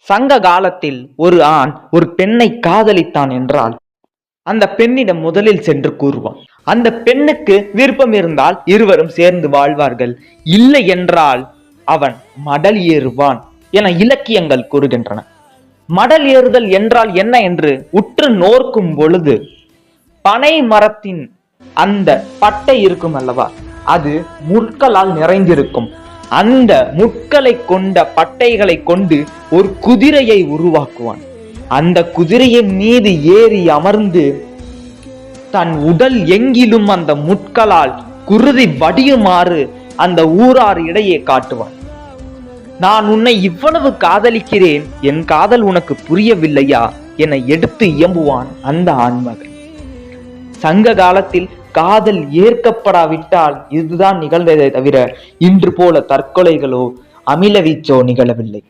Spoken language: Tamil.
சங்க காலத்தில் ஒரு ஆண் ஒரு பெண்ணை காதலித்தான் என்றால் அந்த பெண்ணிடம் முதலில் சென்று கூறுவான். அந்த பெண்ணுக்கு விருப்பம் இருந்தால் இருவரும் சேர்ந்து வாழ்வார்கள், இல்லை என்றால் அவன் மடல் ஏறுவான் என இலக்கியங்கள் கூறுகின்றன. மடல் ஏறுதல் என்றால் என்ன என்று உற்று நோக்கும் பொழுது, பனை மரத்தின் அந்த பட்டை இருக்கும் அல்லவா, அது முட்களால் நிறைந்திருக்கும். அந்த முட்களை கொண்ட பட்டைகளை கொண்டு ஒரு குதிரையை உருவாக்குவான். அந்த குதிரையின் மீது ஏறி அமர்ந்து தன் உடல் எங்கிலும் அந்த முட்களால் குருதி வடியுமாறு அந்த ஊரார் இடையே காட்டுவான். நான் உன்னை இவ்வளவு காதலிக்கிறேன், என் காதல் உனக்கு புரியவில்லையா என எடுத்து இயம்புவான் அந்த ஆண்மகன். சங்க காலத்தில் காதல் ஏற்கப்படாவிட்டால் இதுதான் நிகழ்ந்ததை தவிர இன்று போல தற்கொலைகளோ அமில வீச்சோ நிகழவில்லை.